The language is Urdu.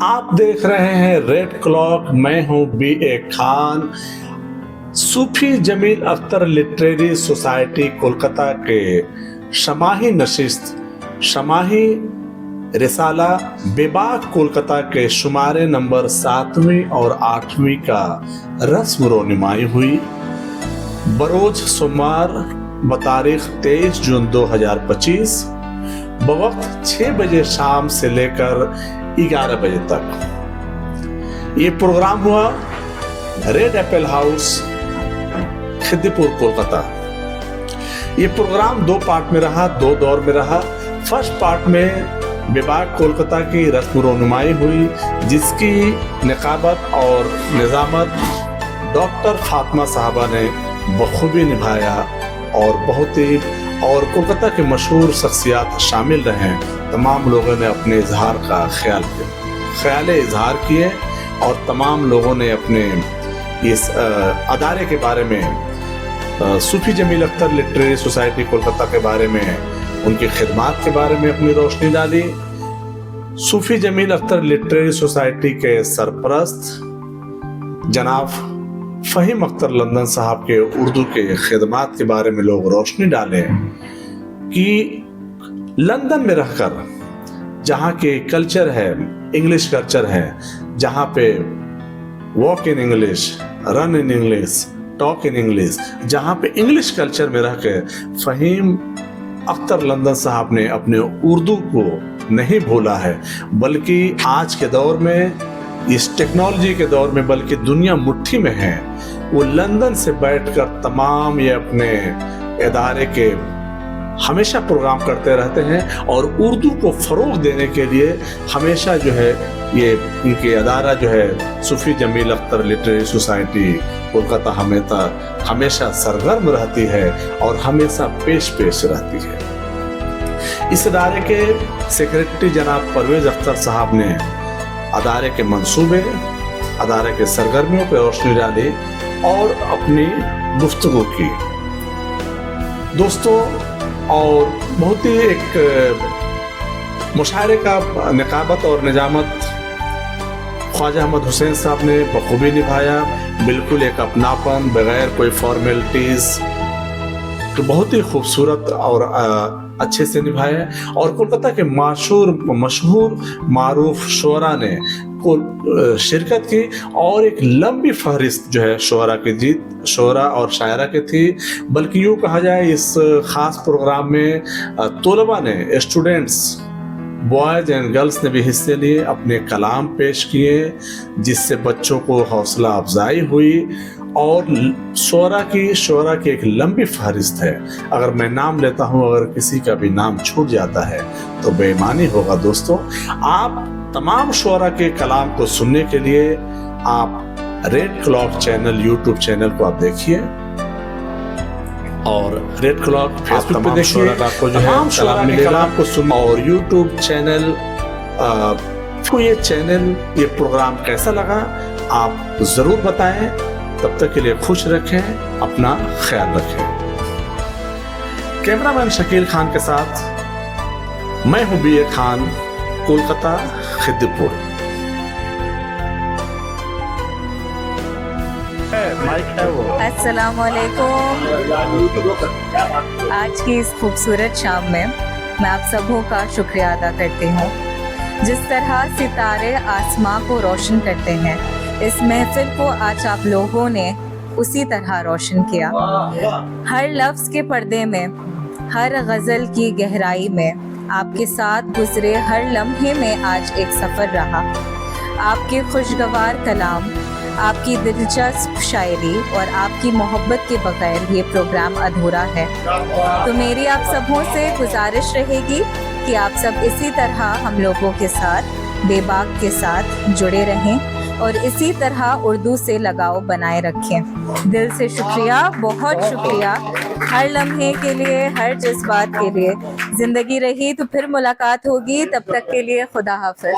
آپ دیکھ رہے ہیں ریڈ کلاک، میں ہوں B A Khan. Sufi Jamil Akhtar literary society Kolkata کے شماہی نشست شماہی رسالہ بے باک کولکتہ کے شمارے نمبر 7ویں اور 8ویں کا رسم رونمائی ہوئی بروز سوموار بتاریخ 23 جون 2025 بوقت 6 بجے شام سے لے کر 11 بجے تک۔ یہ پروگرام ہوا ریڈ ایپل ہاؤس خدی پور کولکتہ۔ یہ پروگرام 2 پارٹ میں رہا، 2 دور میں رہا۔ فرسٹ پارٹ میں بے باک کولکتہ کی رسم رونمائی ہوئی جس کی نقابت اور نظامت ڈاکٹر فاطمہ صاحبہ نے بخوبی نبھایا اور کولکتہ کے مشہور شخصیات شامل رہے۔ تمام لوگوں نے اپنے اظہار کا خیال اظہار کیے اور تمام لوگوں نے اپنے اس ادارے کے بارے میں صوفی جمیل اختر لٹریری سوسائٹی کولکتہ کے بارے میں، ان کی خدمات کے بارے میں اپنی روشنی ڈالی۔ صوفی جمیل اختر لٹریری سوسائٹی کے سرپرست جناب فہیم اختر لندن صاحب کے اردو کے خدمات کے بارے میں لوگ روشنی ڈالیں کہ لندن میں رہ کر جہاں کے کلچر ہے، انگلش کلچر ہے، جہاں پہ walk in English, run in English, talk in English, جہاں پہ انگلش کلچر میں رہ کے فہیم اختر لندن صاحب نے اپنے اردو کو نہیں بھولا ہے، بلکہ آج کے دور میں، اس ٹیکنالوجی کے دور میں، بلکہ دنیا مٹھی میں ہے، وہ لندن سے بیٹھ کر تمام یہ اپنے ادارے کے ہمیشہ پروگرام کرتے رہتے ہیں اور اردو کو فروغ دینے کے لیے ہمیشہ جو ہے یہ ان کے ادارہ جو ہے صوفی جمیل اختر لٹریری سوسائٹی کولکتہ ہمیشہ سرگرم رہتی ہے اور ہمیشہ پیش رہتی ہے۔ اس ادارے کے سیکریٹری جناب پرویز اختر صاحب نے ادارے کے منصوبے، ادارے کے سرگرمیوں پہ روشنی ڈالی اور اپنی گفتگو کی۔ دوستوں، اور بہت ہی ایک مشاعرے کا نقابت اور نظامت خواجہ احمد حسین صاحب نے بخوبی نبھایا، بالکل ایک اپناپن، بغیر کوئی فارمیلٹیز، تو بہت ہی خوبصورت اور اچھے سے نبھایا۔ اور کولکتہ کے مشہور معروف شعراء نے شرکت کی اور ایک لمبی فہرست جو ہے شعراء اور شاعرہ کی تھی، بلکہ یوں کہا جائے اس خاص پروگرام میں طلباء نے، اسٹوڈنٹس، بوائز اینڈ گرلز نے بھی حصے لیے، اپنے کلام پیش کیے جس سے بچوں کو حوصلہ افزائی ہوئی۔ اور شعراء کی ایک لمبی فہرست ہے، اگر میں نام لیتا ہوں، اگر کسی کا بھی نام چھوٹ جاتا ہے تو بے ایمانی ہوگا۔ دوستوں، آپ تمام شعراء کے کلام کو سننے کے لیے آپ red clock channel YouTube channel کو آپ دیکھیے اور ریڈ کلاک فیس بک پہ دیکھیے، تمام شعراء کے کلام کو سنیں اور یوٹیوب چینل کو یہ پروگرام کیسا لگا آپ ضرور بتائیں۔ تب تک کے لیے خوش رکھیں، اپنا خیال رکھیں۔ کیمرہ مین شکیل خان کے ساتھ میں ہوں بی اے خان، کولکتہ خدی پور۔ السلام علیکم۔ آج کی اس خوبصورت شام میں آپ سبوں کا شکریہ ادا کرتی ہوں۔ جس طرح ستارے آسماں کو روشن کرتے ہیں، اس محفل کو آج آپ لوگوں نے اسی طرح روشن کیا۔ ہر لفظ کے پردے میں، ہر غزل کی گہرائی میں، آپ کے ساتھ گزرے ہر لمحے میں آج ایک سفر رہا۔ آپ کے خوشگوار کلام، آپ کی دلچسپ شاعری اور آپ کی محبت کے بغیر یہ پروگرام ادھورا ہے۔ تو میری آپ سبوں سے گزارش رہے گی کہ آپ سب اسی طرح ہم لوگوں کے ساتھ بے باک کے ساتھ جڑے رہیں اور اسی طرح اردو سے لگاؤ بنائے رکھیں۔ دل سے شکریہ، بہت شکریہ ہر لمحے کے لیے، ہر جذبات کے لیے۔ زندگی رہی تو پھر ملاقات ہوگی، تب تک کے لیے خدا حافظ۔